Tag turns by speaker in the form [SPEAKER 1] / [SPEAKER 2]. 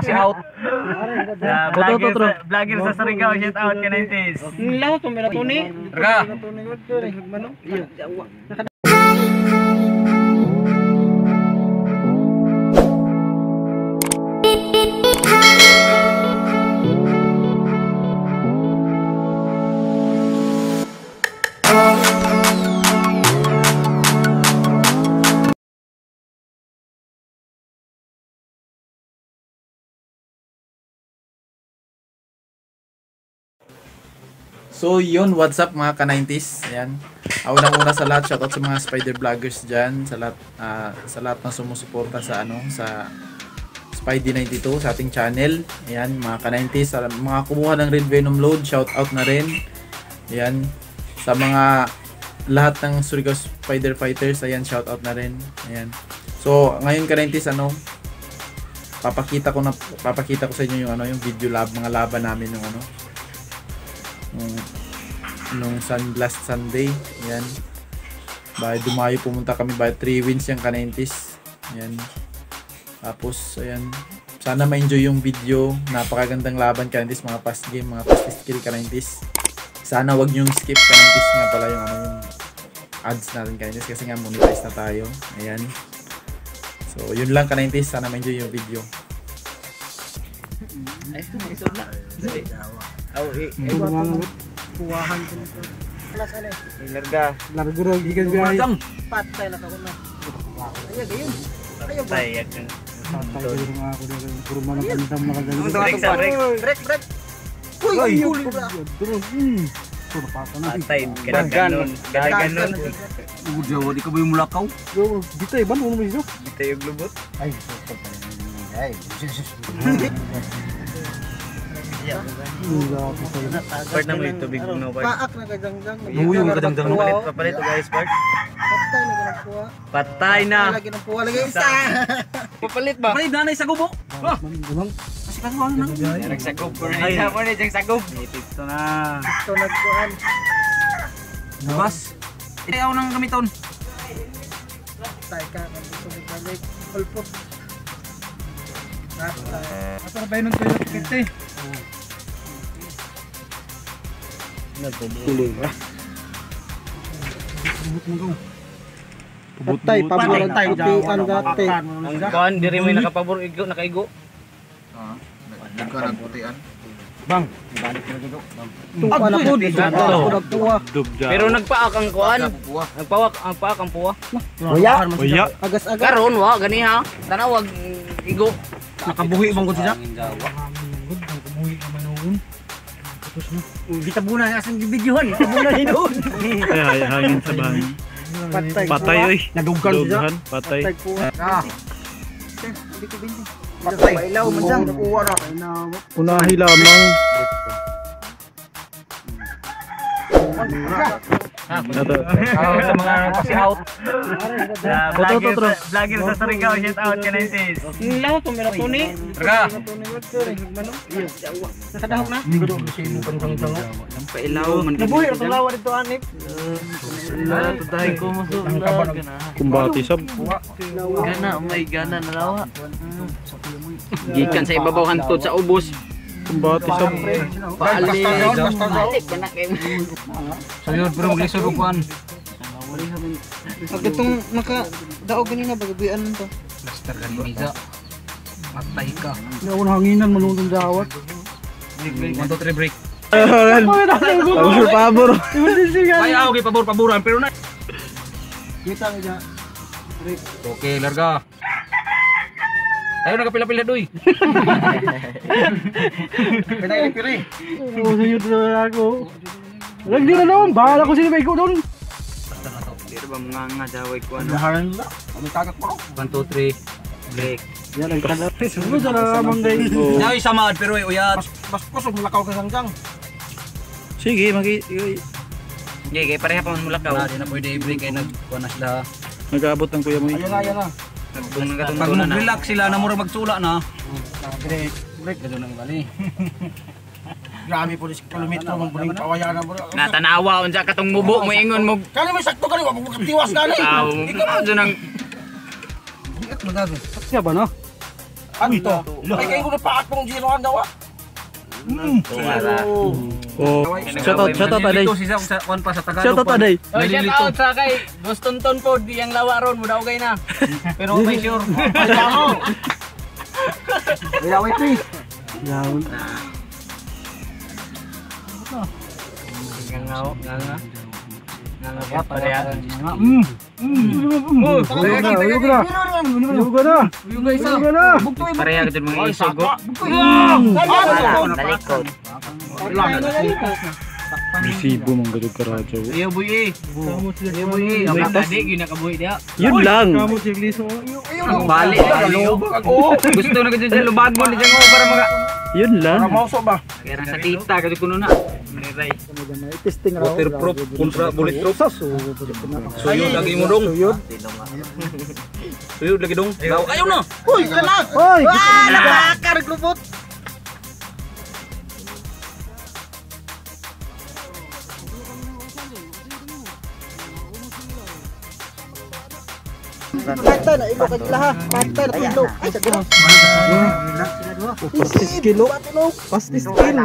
[SPEAKER 1] Shout vlogger sa Surigao, shout out ka 90s.
[SPEAKER 2] Lahat kung meron to ni.
[SPEAKER 1] Raga.
[SPEAKER 3] So yun, what's up mga ka-90s. Ayan. Unang-una sa lahat, shoutout sa mga spider vloggers dyan, sa lahat na sumusuporta sa sa Spidey 92 sa ating channel. Ayan, mga ka-90s, sa mga kumuha ng Red Venom load, shoutout na rin. Ayan, sa mga lahat ng Surigao Spider Fighters, ayan, shoutout na rin. Ayan. So ngayon ka-90s, papakita ko sa inyo yung yung video lab, mga laban namin yung nung last Sunday. Ayan, dumayo pumunta kami, 3 wins yung ka-90s. Ayan, tapos ayan, sana ma-enjoy yung video. Napakagandang laban ka-90s, mga past game, mga past skill ka-90s. Sana wag nyong skip ka-90s, nga pala yung yung ads natin ka-90s, kasi nga monetize na tayo. Ayan, so yun lang ka-90s, sana ma-enjoy yung video.
[SPEAKER 2] Kuwahan ko nito. Alas ale.
[SPEAKER 1] Larga.
[SPEAKER 2] Largo ra gikan guys. Patay na ako na. Ayo gayon. Ayo ba?
[SPEAKER 1] Patay yan.
[SPEAKER 2] Patay nga ako dito. Puro man ang nakadalo.
[SPEAKER 1] Break.
[SPEAKER 2] Uy, terus. Puro patay na.
[SPEAKER 1] Patay ganun.
[SPEAKER 4] Jawa di ka ba yung mulakaw?
[SPEAKER 2] Yo, dito ba no mo dito?
[SPEAKER 1] Dito yung lubot.
[SPEAKER 2] Ay, ay.
[SPEAKER 1] Part na mo yung tubig no part.
[SPEAKER 2] Paak na kadangdang.
[SPEAKER 4] Buyong kadangdang.
[SPEAKER 1] Papalit o guys part.
[SPEAKER 2] Patay na ganang puwa.
[SPEAKER 1] Patay na.
[SPEAKER 2] Lagi ng puwa lagi isa.
[SPEAKER 1] Papalit ba?
[SPEAKER 4] Ay, nanay sa gubo.
[SPEAKER 2] Kasi kasuwang na.
[SPEAKER 1] Nagsagop ko rin. Ay, mo rin diyang sagop. Ito na.
[SPEAKER 2] Ito nagkuhan.
[SPEAKER 4] Nabas. Ayaw nang gamiton.
[SPEAKER 2] Patay ka. Nagsusunod balik. Pulpot.
[SPEAKER 4] Ato na ba yun ko yung tikete?
[SPEAKER 1] Nagtuloy ba?
[SPEAKER 2] Patay, paboran putian dati.
[SPEAKER 1] Ang kuhan, diri may nakapabor, nakaigo.
[SPEAKER 3] Ka nagputian.
[SPEAKER 4] Bang.
[SPEAKER 2] Tuwa na po dito. Nagpuwa.
[SPEAKER 1] Pero nagpaak ang kuhan. Nagpaak ang puwa.
[SPEAKER 2] Oya. Agas-agas.
[SPEAKER 1] Karon wa gani ha. Tanawag igo.
[SPEAKER 4] Nakabuhi bang ko siya?
[SPEAKER 2] Nakabuhi naman noon.
[SPEAKER 4] Kita buna asang videohan. Kita buna hinoon.
[SPEAKER 5] Ay, hangin sa bahay. Patay oy.
[SPEAKER 4] Nadugan siya.
[SPEAKER 5] Patay.
[SPEAKER 2] Patay puwa. Hindi ko bindi.
[SPEAKER 4] Patay. Ilaw man sang nakuha na.
[SPEAKER 5] Unahi lamang.
[SPEAKER 1] Sa mga pasi-out. Vlogger sa Surigao, shout out ka 90s.
[SPEAKER 2] Lahat kung meron to ni.
[SPEAKER 1] Raga.
[SPEAKER 2] Nakadahok na.
[SPEAKER 1] Ang pailaw man.
[SPEAKER 2] Nabuhi ang lawa dito anip.
[SPEAKER 1] Tayo ko mo
[SPEAKER 5] Kumbati sab.
[SPEAKER 1] Gana, may gana na lawa. Gikan sa ibabaw hantod sa ubos.
[SPEAKER 5] Kumbati sab.
[SPEAKER 1] Balik ka na kayo.
[SPEAKER 4] Sayod bro, lisod upuan.
[SPEAKER 2] Pag itong daog ganina bagabian to.
[SPEAKER 4] Master ganimiza. Patay ka.
[SPEAKER 2] Naun hanginan manunong dawat.
[SPEAKER 4] Break. 1, 2, 3 break.
[SPEAKER 5] Pabor.
[SPEAKER 4] Ay, okay, paboran pero na.
[SPEAKER 2] Kita nga.
[SPEAKER 4] Okay, larga. Ayo nakapila-pila doy.
[SPEAKER 2] Pinay-piri. Sayod na ako. Lagi na naman, bahala ko sino ba ikaw doon.
[SPEAKER 1] Pero ba mga daway ko ano?
[SPEAKER 2] Baharan na.
[SPEAKER 4] Ano tagak mo? 1, 2, 3 break.
[SPEAKER 2] Yan ang kada. Sunod na naman guys.
[SPEAKER 4] Nay samaad pero uyat.
[SPEAKER 2] Mas kusog mulakaw ka sanggang.
[SPEAKER 5] Sige,
[SPEAKER 1] Okay, pareha pa man mulakaw.
[SPEAKER 4] Di na pwede i-break ay nagkuha na sila.
[SPEAKER 5] nag-aabot ng kuya mo.
[SPEAKER 2] Ayan na.
[SPEAKER 1] Nagbong
[SPEAKER 4] Pag
[SPEAKER 1] nagatuntunan na.
[SPEAKER 4] mag-relax sila na mura magsula na.
[SPEAKER 2] Break.
[SPEAKER 4] Gano'n ang bali.
[SPEAKER 2] Grabe po, kilometro mong buling pawayan na mo.
[SPEAKER 1] Natanawa unsa katong mubo mo ingon mo.
[SPEAKER 2] Kani may sakto kani, wag mo katiwas kani.
[SPEAKER 1] Ikaw mo nang
[SPEAKER 2] Siya ba no? Anto. Ay kayo ko na pa akong giroan daw.
[SPEAKER 5] Oh, shoutout aday. Shoutout aday.
[SPEAKER 1] Oh, shout out sa kay Guston Ton po, diyang lawa ron, muda okay na. Pero may sure.
[SPEAKER 2] Ay tamo. Ilaway please.
[SPEAKER 5] Yawn.
[SPEAKER 1] Ngangao, nganga. Nganga pa pareha.
[SPEAKER 2] Uyog na.
[SPEAKER 1] Pareha gid mga isugo. Talikod.
[SPEAKER 5] Resibo mong gadog karadyo.
[SPEAKER 1] Iyo buyi. Iyo buyi. Ang tadi gyud nakabuhi dia.
[SPEAKER 5] Yun lang.
[SPEAKER 1] Bali. Gusto na gid sa lubagon diyan mo para maga.
[SPEAKER 5] Yun lang.
[SPEAKER 2] Mauso ba?
[SPEAKER 1] Kaya sa tita gid kuno na. Maniray.
[SPEAKER 2] Testing raw.
[SPEAKER 3] Waterproof kontra bulletproof. Suyod lagi mo dong. Suyod lagi dong. Ayaw na.
[SPEAKER 2] Uy, kanak. Uy,
[SPEAKER 1] Nakakar glubot.
[SPEAKER 2] Kata na ilo kag laha. Kata na ilo. Ay sa gino. Pastis kilo. Pastis kilo.